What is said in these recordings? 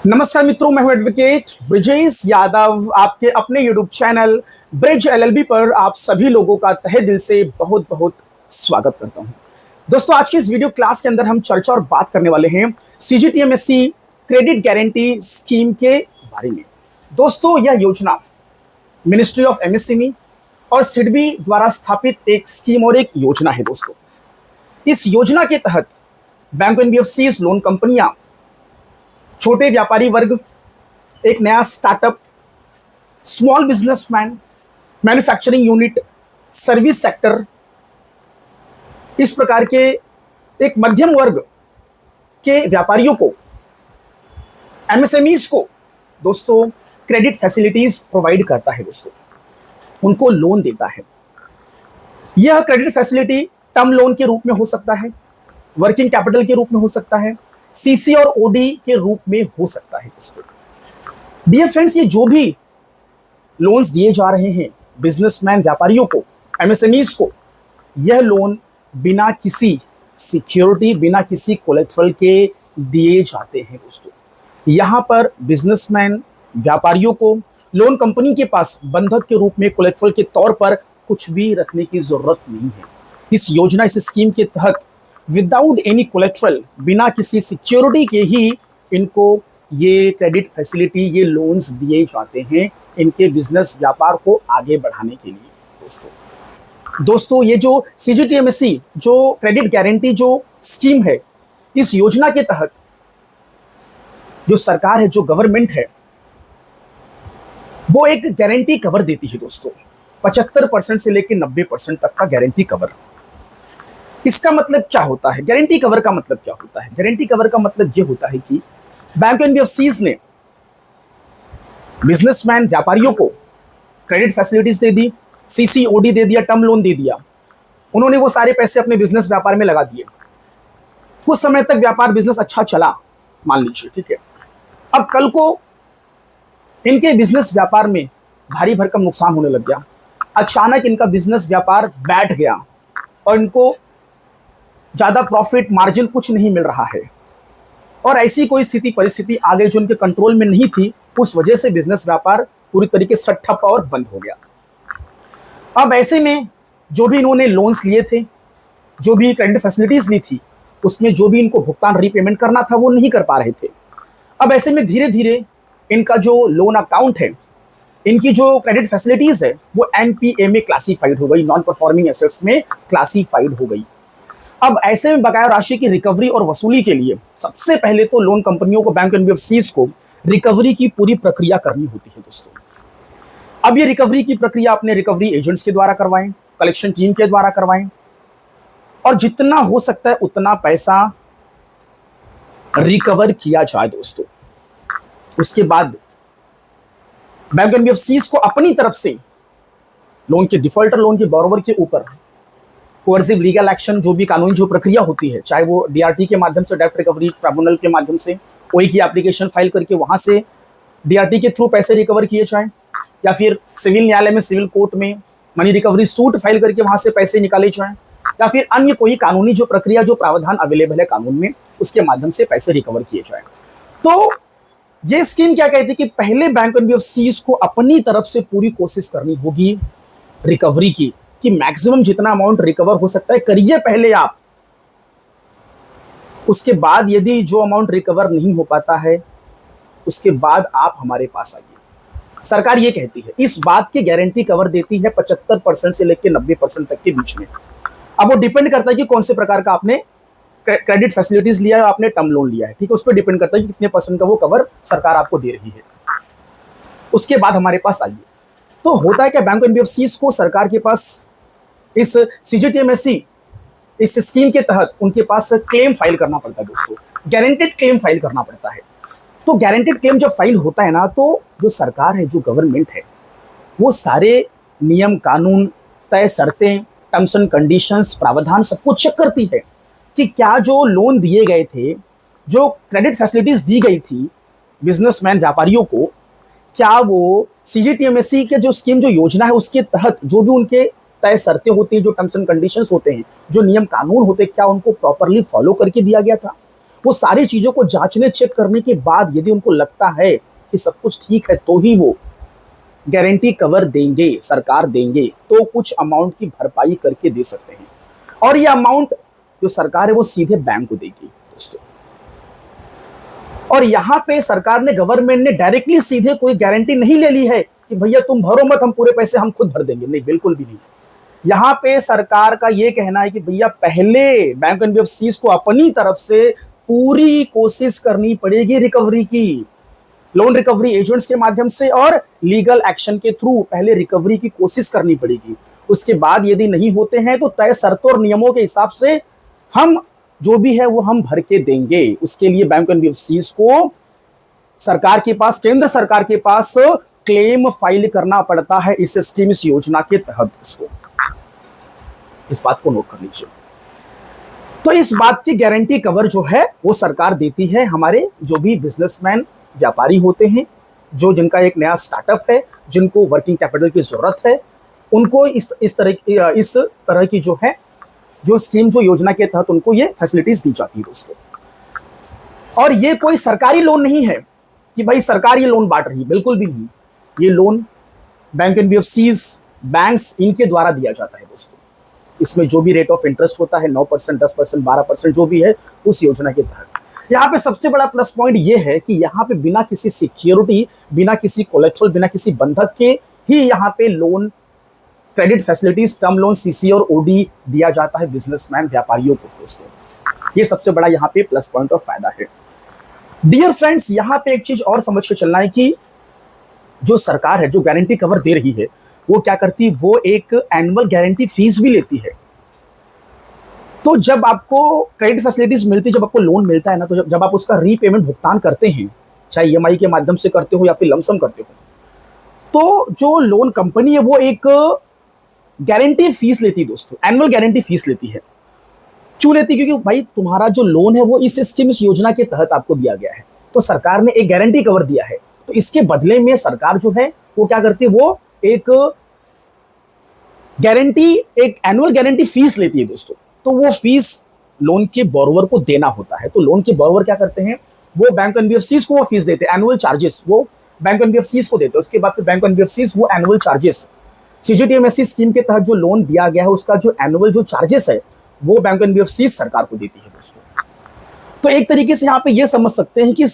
नमस्कार मित्रों, मैं हूं एडवोकेट ब्रिजेश यादव। आपके अपने यूट्यूब चैनल ब्रिज एलएलबी पर आप सभी लोगों का तहे दिल से बहुत बहुत स्वागत करता हूं। दोस्तों, आज की इस वीडियो क्लास के अंदर हम चर्चा और बात करने वाले हैं सीजीटीएमएससी क्रेडिट गारंटी स्कीम के बारे में। दोस्तों, यह योजना मिनिस्ट्री ऑफ एमएसएमई और सिडबी द्वारा स्थापित एक स्कीम और एक योजना है। दोस्तों, इस योजना के तहत बैंक एनबीएफसी लोन कंपनियां, छोटे व्यापारी वर्ग, एक नया startup, small businessman, manufacturing unit, service sector, इस प्रकार के एक मध्यम वर्ग के व्यापारियों को, एमएसएमईज को दोस्तों क्रेडिट फैसिलिटीज प्रोवाइड करता है। दोस्तों, उनको लोन देता है। यह क्रेडिट फैसिलिटी टर्म लोन के रूप में हो सकता है, वर्किंग कैपिटल के रूप में हो सकता है, सीसी और ओडी के रूप में हो सकता है। दोस्तों, डियर फ्रेंड्स, ये जो भी लोन्स दिए जा रहे हैं बिजनेसमैन व्यापारियों को, एमएसएमईज को, यह लोन बिना किसी सिक्योरिटी, बिना किसी कोलेट्रल के दिए जाते हैं। दोस्तों, यहां पर बिजनेसमैन व्यापारियों को लोन कंपनी के पास बंधक के रूप में, कोलेट्रल के तौर पर कुछ भी रखने की जरूरत नहीं है। इस योजना, इस स्कीम के तहत विदाउट एनी कोलेट्रल, बिना किसी सिक्योरिटी के ही इनको ये क्रेडिट फैसिलिटी, ये लोन्स दिए जाते हैं इनके बिजनेस व्यापार को आगे बढ़ाने के लिए। दोस्तों, ये जो सीजीटीएमएससी जो क्रेडिट गारंटी जो स्कीम है, इस योजना के तहत जो सरकार है, जो गवर्नमेंट है, वो एक गारंटी कवर देती है। दोस्तों, 75% से लेकर 90% तक का गारंटी कवर। इसका मतलब क्या होता है? गारंटी कवर का मतलब क्या होता है? गारंटी कवर का मतलब यह होता है कि बैंक एनबीएफसीज ने बिजनेसमैन व्यापारियों को क्रेडिट फैसिलिटीज दे दी, सीसीओडी दे दिया, टर्म लोन दे दिया। उन्होंने वो सारे पैसे अपने बिजनेस व्यापार में लगा दिए। कुछ समय तक व्यापार बिजनेस अच्छा चला, मान लीजिए, ठीक है। अब कल को इनके बिजनेस व्यापार में भारी भरकम नुकसान होने लग गया। अचानक इनका बिजनेस व्यापार बैठ गया और इनको ज्यादा प्रॉफिट मार्जिन कुछ नहीं मिल रहा है, और ऐसी कोई स्थिति परिस्थिति आ गई जो इनके कंट्रोल में नहीं थी। उस वजह से बिजनेस व्यापार पूरी तरीके से ठप और बंद हो गया। अब ऐसे में जो भी इन्होंने लोन्स लिए थे, जो भी क्रेडिट फैसिलिटीज ली थी, उसमें जो भी इनको भुगतान रीपेमेंट करना था वो नहीं कर पा रहे थे। अब ऐसे में धीरे धीरे इनका जो लोन अकाउंट है, इनकी जो क्रेडिट फैसिलिटीज है, वो एनपीए में क्लासिफाइड हो गई, नॉन परफॉर्मिंग एसेट्स में क्लासिफाइड हो गई। अब ऐसे में बकाया राशि की रिकवरी और वसूली के लिए सबसे पहले तो लोन कंपनियों को, बैंक एनबीएफसीज को रिकवरी की पूरी प्रक्रिया करनी होती है। दोस्तों, अब ये रिकवरी की प्रक्रिया अपने रिकवरी एजेंट्स के द्वारा करवाएं, कलेक्शन टीम के द्वारा करवाएं, और जितना हो सकता है उतना पैसा रिकवर किया जाए। दोस्तों, उसके बाद बैंक एनबीएफसीज को अपनी तरफ से लोन के डिफॉल्टर, लोन के बोरोवर के ऊपर कोर्सिव लीगल एक्शन, जो भी कानूनी जो प्रक्रिया होती है, चाहे वो डीआरटी के माध्यम से, डेब्ट रिकवरी ट्रिब्यूनल के माध्यम से ओई की एप्लीकेशन फाइल करके वहां से डीआरटी के थ्रू पैसे रिकवर किए जाए, या फिर सिविल न्यायालय में, सिविल कोर्ट में मनी रिकवरी सूट फाइल करके वहां से पैसे निकाले जाए, या फिर अन्य कोई कानूनी जो प्रक्रिया, जो प्रावधान अवेलेबल है कानून में, उसके माध्यम से पैसे रिकवर किए जाए। तो ये स्कीम क्या कहती है कि पहले बैंक एनबीएफसीज को अपनी तरफ से पूरी कोशिश करनी होगी रिकवरी की, कि मैक्सिमम जितना अमाउंट रिकवर हो सकता है करिए पहले आप। उसके बाद यदि जो अमाउंट रिकवर नहीं हो पाता है, उसके बाद आप हमारे पास आइए। सरकार ये कहती है, इस बात की गारंटी कवर देती है 75% से लेकर 90% तक के बीच में। अब वो डिपेंड करता है कि कौन से प्रकार का आपने क्रेडिट फैसिलिटीज लिया है, आपने टर्म लोन लिया है, ठीक है। उस पर डिपेंड करता है कि कितने परसेंट का वो कवर सरकार आपको दे रही है। उसके बाद हमारे पास आइए। तो होता है कि बैंक एनबीएफसीज को सरकार के पास इस सीजीटीएमएससी, इस स्कीम के तहत उनके पास क्लेम फाइल करना पड़ता है। दोस्तों, गारंटेड क्लेम फाइल करना पड़ता है। तो गारंटेड क्लेम जब फाइल होता है ना, तो जो सरकार है, जो गवर्नमेंट है, वो सारे नियम कानून, तय शर्तें, टर्म्स एंड कंडीशंस, प्रावधान सब कुछ चेक करती है कि क्या जो लोन दिए गए थे, जो क्रेडिट फैसिलिटीज दी गई थी बिजनेसमैन व्यापारियों को, क्या वो सीजीटीएमएससी के जो स्कीम, जो योजना है, उसके तहत जो भी उनके तय शर्तें होती हैं, जो टर्म्स एंड कंडीशंस होते हैं, जो नियम कानून होते हैं, क्या उनको प्रॉपरली फॉलो करके दिया गया था। वो सारी चीजों को जांचने चेक करने के बाद यदि उनको लगता है कि सब कुछ ठीक है तो ही वो गारंटी कवर देंगे, सरकार देंगे, तो कुछ अमाउंट की भरपाई करके दे सकते हैं। और ये अमाउंट जो सरकार है वो सीधे बैंक को देगी दोस्तों। और यहां पे सरकार ने, गवर्नमेंट ने डायरेक्टली सीधे कोई गारंटी नहीं ले ली है कि भैया तुम भरो मत, हम पूरे पैसे हम खुद भर देंगे, नहीं, बिल्कुल भी नहीं। यहां पे सरकार का यह कहना है कि भैया पहले बैंक एनबीएफसीज को अपनी तरफ से पूरी कोशिश करनी पड़ेगी रिकवरी की, लोन रिकवरी एजेंट्स के माध्यम से और लीगल एक्शन के थ्रू पहले रिकवरी की कोशिश करनी पड़ेगी। उसके बाद यदि नहीं होते हैं तो तय शर्तों और नियमों के हिसाब से हम जो भी है वो हम भर के देंगे। उसके लिए बैंक एनबीएफसीज को सरकार के पास, केंद्र सरकार के पास क्लेम फाइल करना पड़ता है इस स्कीम, इस योजना के तहत। उसको इस बात को नोट कर लीजिए। तो इस बात की गारंटी कवर जो है वो सरकार देती है हमारे जो भी बिजनेसमैन, व्यापारी होते हैं, जो जिनका एक नया स्टार्टअप है, जिनको वर्किंग कैपिटल की जरूरत है, उनको इस तरह की जो है जो स्कीम, जो योजना के तहत उनको ये फैसिलिटीज दी जाती है दोस्तों। और ये कोई सरकारी लोन नहीं है कि भाई सरकार ये लोन बांट रही है, बिल्कुल भी नहीं। ये लोन बैंक एनबीएफसीज, बैंक्स, इनके द्वारा दिया जाता है दोस्तों। इसमें जो भी रेट ऑफ इंटरेस्ट होता है 9%, 10%, 12% जो भी है उस योजना के तहत। यहाँ पे सबसे बड़ा प्लस पॉइंट ये है कि यहाँ पे बिना किसी सिक्योरिटी, बिना किसी कोलेट्रल, बिना किसी बंधक के ही यहाँ पे loan, credit facilities, term loan, CC और ओडी दिया जाता है बिजनेसमैन, व्यापारियों को दोस्तों। ये सबसे बड़ा यहाँ पे प्लस पॉइंट और फायदा है। डियर फ्रेंड्स, यहाँ पे एक चीज और समझ के चलना है कि जो सरकार है, जो गारंटी कवर दे रही है, वो क्या करती है, वो एक एनुअल गारंटी फीस भी लेती है। तो जब आपको क्रेडिट फैसिलिटीज मिलती है, जब आपको लोन मिलता है ना, तो जब आप उसका रीपेमेंट भुगतान करते हैं, चाहे ईएमआई के माध्यम से करते हो या फिर लमसम करते हो, तो जो लोन कंपनी है वो एक गारंटी फीस लेती है दोस्तों, एनुअल गारंटी फीस लेती है। क्यों लेती है? क्योंकि भाई तुम्हारा जो लोन है वो इस स्कीम, इस योजना के तहत आपको दिया गया है, तो सरकार ने एक गारंटी कवर दिया है, तो इसके बदले में सरकार जो है वो क्या करती है, वो एक गारंटी, एक एनुअल गारंटी फीस लेती है दोस्तों। तो वो फीस लोन के बोरोवर को देना होता है। तो लोन के बोरोवर क्या करते हैं, वो बैंक एनबीएफसीज को वो फीस देते हैं, एनुअल चार्जेस वो बैंक एनबीएफसीज को देते हैं। उसके बाद फिर बैंक एनबीएफसीज वो एनुअल चार्जेस, सीजीटीएमएससी स्कीम के तहत जो लोन दिया गया है उसका जो एनुअल जो चार्जेस है वो बैंक एनबीएफसीज सरकार को देती है दोस्तों। तो एक तरीके से यहाँ पे ये समझ सकते हैं कि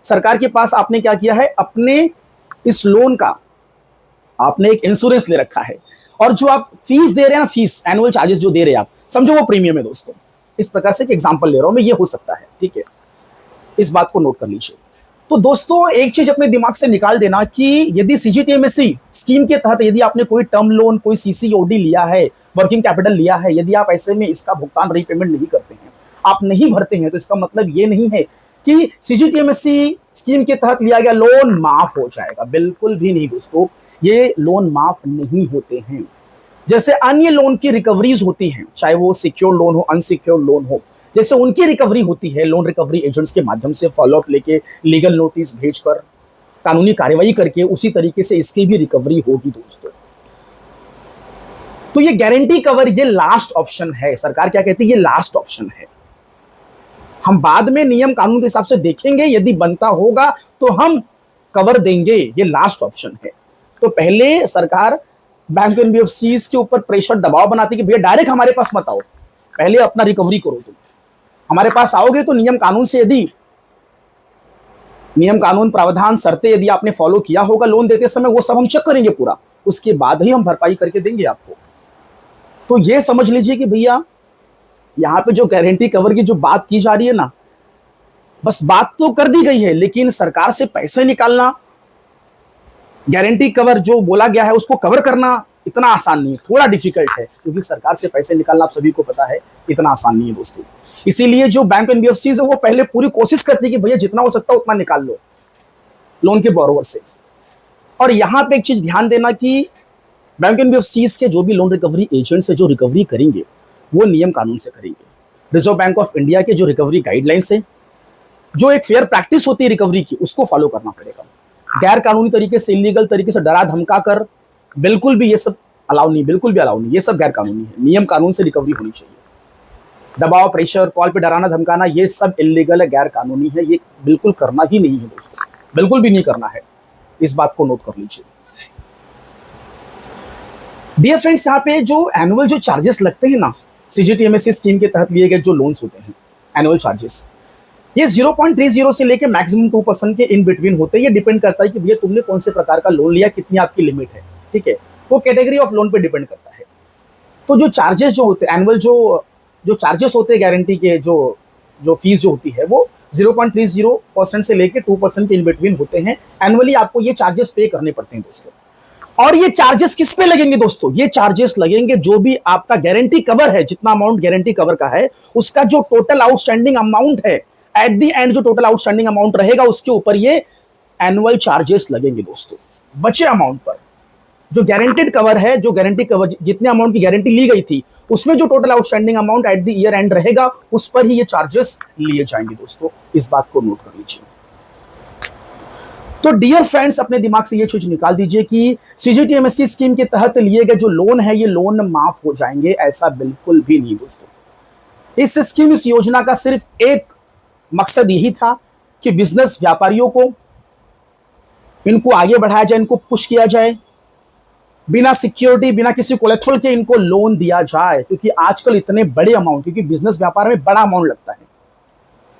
सरकार के पास आपने क्या किया है, अपने इस लोन का आपने एक इंश्योरेंस ले रखा है, और जो आप फीस दे रहे हैं ना, फीस, एनुअल चार्जेस जो दे रहे हैं आप, समझो वो प्रीमियम है दोस्तों। इस प्रकार से एक एग्जांपल ले रहा हूं मैं, ये हो सकता है, ठीक है, इस बात को नोट कर लीजिए। तो दोस्तों एक चीज अपने दिमाग से निकाल देना कि यदि सीजीटीएमएससी स्कीम के तहत यदि आपने कोई टर्म लोन, कोई सीसीओडी लिया है, वर्किंग कैपिटल लिया है, यदि आप ऐसे में इसका भुगतान, रीपेमेंट नहीं करते हैं, आप नहीं भरते हैं, तो इसका मतलब ये नहीं है कि सीजीटीएमएससी स्कीम के तहत लिया गया लोन माफ हो जाएगा, बिल्कुल भी नहीं दोस्तों। ये लोन माफ नहीं होते हैं। जैसे अन्य लोन की रिकवरीज होती हैं, चाहे वो सिक्योर लोन हो, अनसिक्योर लोन हो, जैसे उनकी रिकवरी होती है लोन रिकवरी एजेंट्स के माध्यम से, फॉलोअप लेके, लीगल नोटिस भेजकर, कानूनी कार्रवाई करके, उसी तरीके से इसकी भी रिकवरी होगी दोस्तों। तो ये गारंटी कवर, ये लास्ट ऑप्शन है। सरकार क्या कहती है, ये लास्ट ऑप्शन है। हम बाद में नियम कानून के हिसाब से देखेंगे, यदि बनता होगा तो हम कवर देंगे, ये लास्ट ऑप्शन है। तो पहले सरकार बैंक एनबीएफसीज के ऊपर प्रेशर, दबाव बनाती कि भैया डायरेक्ट हमारे पास मत आओ, पहले अपना रिकवरी करो। तुम हमारे पास आओगे तो नियम कानून से, यदि नियम कानून, प्रावधान, शर्तें यदि आपने फॉलो किया होगा लोन देते समय, वो सब हम चेक करेंगे पूरा, उसके बाद ही हम भरपाई करके देंगे आपको। तो ये समझ लीजिए कि भैया यहां पे जो गारंटी कवर की जो बात की जा रही है ना, बस बात तो कर दी गई है, लेकिन सरकार से पैसे निकालना, गारंटी कवर जो बोला गया है उसको कवर करना इतना आसान नहीं है, थोड़ा डिफिकल्ट है, क्योंकि सरकार से पैसे निकालना आप सभी को पता है इतना आसान नहीं है दोस्तों। इसीलिए जो बैंक एनबीएफसी है वो पहले पूरी कोशिश करती है कि भैया जितना हो सकता है उतना निकाल लो लोन के बोरोवर से। और यहां पे एक चीज ध्यान देना कि बैंक एनबीएफसी के जो भी लोन रिकवरी एजेंट्स है, जो रिकवरी करेंगे वो नियम कानून से करेंगे। रिजर्व बैंक ऑफ इंडिया के जो रिकवरी गाइडलाइंस है, जो एक फेयर प्रैक्टिस होती है रिकवरी की, उसको फॉलो करना पड़ेगा। गैर कानूनी तरीके से, इलीगल तरीके से डरा धमका कर बिल्कुल भी ये सब अलाउ नहीं, बिल्कुल भी अलाउ नहीं, ये सब गैर कानूनी है। नियम कानून से रिकवरी होनी चाहिए। दबाव, प्रेशर, कॉल पे डराना धमकाना, ये सब इल्लीगल है, गैर कानूनी है, ये बिल्कुल करना ही नहीं है दोस्तों, बिल्कुल भी नहीं करना है, इस बात को नोट कर लीजिए। डियर फ्रेंड्स, यहाँ पे जो एनुअल जो चार्जेस लगते हैं ना सीजीटीएमएससी स्कीम के तहत लिए गए जो लोन्स होते हैं, एनुअल चार्जेस ये 0.30 से लेके मैक्सिमम 2% के इन बिटवीन होते हैं। ये डिपेंड करता है कि भैया तुमने कौन से प्रकार का लोन लिया, कितनी आपकी लिमिट है, ठीक है, वो कैटेगरी ऑफ लोन पे डिपेंड करता है। तो जो चार्जेस जो होते हैं एनुअल जो चार्जेस होते हैं गारंटी के जो फीस जो होती है वो 0.30% से लेके 2% के इन बिटवीन होते हैं। एनुअली आपको ये चार्जेस पे करने पड़ते हैं दोस्तों। और ये चार्जेस किस पे लगेंगे दोस्तों? ये चार्जेस लगेंगे जो भी आपका गारंटी कवर है, जितना अमाउंट गारंटी कवर का है उसका जो टोटल आउटस्टैंडिंग अमाउंट है, एट द एंड जो टोटल आउटस्टैंडिंग अमाउंट रहेगा उसके ऊपर ये एनुअल चार्जेस लगेंगे दोस्तों। बचे अमाउंट पर जो गारंटेड कवर है, जो गारंटी कवर जितने अमाउंट की गारंटी ली गई थी उसमें जो total outstanding amount at the year and रहेगा उस पर ही ये चार्जेस लिए जाएंगे दोस्तों, इस बात को नोट कर लीजिए। तो डियर फ्रेंड्स, अपने दिमाग से ये चीज निकाल दीजिए कि सीजीटीएमएससी स्कीम के तहत लिए गए जो लोन है ये लोन माफ हो जाएंगे, ऐसा बिल्कुल भी नहीं दोस्तों। इस स्कीम, इस योजना का सिर्फ एक मकसद यही था कि बिजनेस व्यापारियों को इनको आगे बढ़ाया जाए, इनको पुश किया जाए, बिना सिक्योरिटी, बिना किसी कोलेट्रल के इनको लोन दिया जाए, क्योंकि आजकल इतने बड़े अमाउंट, क्योंकि बिजनेस व्यापार में बड़ा अमाउंट लगता है,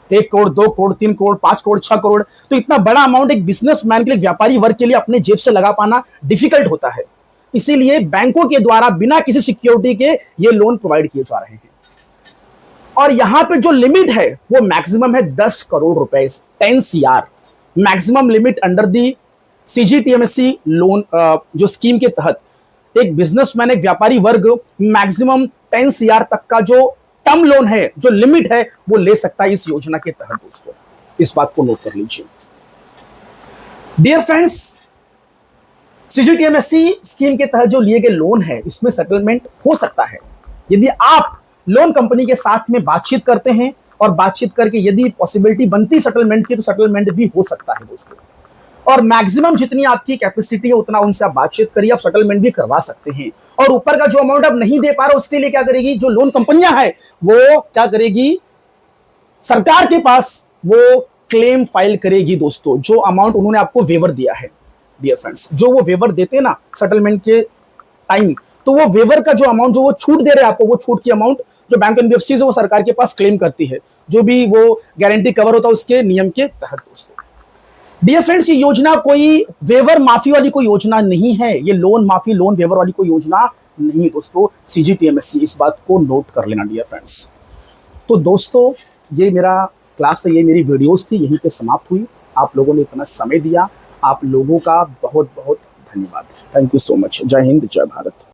1 करोड़, 2 करोड़, 3 करोड़, 5 करोड़, 6 करोड़, तो इतना बड़ा अमाउंट एक बिजनेसमैन के लिए, व्यापारी वर्ग के लिए अपने जेब से लगा पाना डिफिकल्ट होता है। इसीलिए बैंकों के द्वारा बिना किसी सिक्योरिटी के ये लोन प्रोवाइड किए जा रहे हैं। और यहां पे जो लिमिट है वो मैक्सिमम है 10 करोड़ रुपए, 10 CR maximum limit under the CGTMSC loan जो स्कीम के तहत एक बिजनेसमैन, एक व्यापारी वर्ग मैक्सिमम 10 CR तक का जो टर्म लोन है, जो लिमिट है वो ले सकता है इस योजना के तहत दोस्तों, इस बात को नोट कर लीजिए। डियर फ्रेंड्स, सीजीटीएमएससी स्कीम के तहत जो लिए गए लोन है इसमें सेटलमेंट हो सकता है यदि आप लोन कंपनी के साथ में बातचीत करते हैं, और बातचीत करके यदि पॉसिबिलिटी बनती सेटलमेंट की तो सेटलमेंट भी हो सकता है दोस्तों। और मैक्सिमम जितनी आपकी कैपेसिटी है उतना उनसे आप बातचीत करिए, आप सेटलमेंट भी करवा सकते हैं। और ऊपर का जो अमाउंट आप नहीं दे पा रहे उसके लिए क्या करेगी जो लोन कंपनियां है वो क्या करेगी, सरकार के पास वो क्लेम फाइल करेगी दोस्तों, जो अमाउंट उन्होंने आपको वेवर दिया है। डियर फ्रेंड्स, जो वो वेवर देते हैं ना सेटलमेंट के टाइम, तो वो वेवर का जो अमाउंट, जो वो छूट दे रहे हैं आपको, वो छूट की अमाउंट जो बैंक एनबीएफसी है वो सरकार के पास क्लेम करती है, जो भी वो गारंटी कवर होता है उसके नियम के तहत दोस्तों। डियर फ्रेंड्स, ये योजना कोई वेवर माफी वाली कोई योजना नहीं है, ये लोन माफी, लोन वेवर वाली कोई योजना नहीं दोस्तों, सीजीटीएमएससी, इस बात को नोट कर लेना डियर फ्रेंड्स। तो दोस्तों, ये मेरा क्लास था, ये मेरी वीडियोस थी, यहीं पे समाप्त हुई। आप लोगों ने इतना समय दिया, आप लोगों का बहुत बहुत धन्यवाद। Thank you so much. जय हिंद, जय भारत।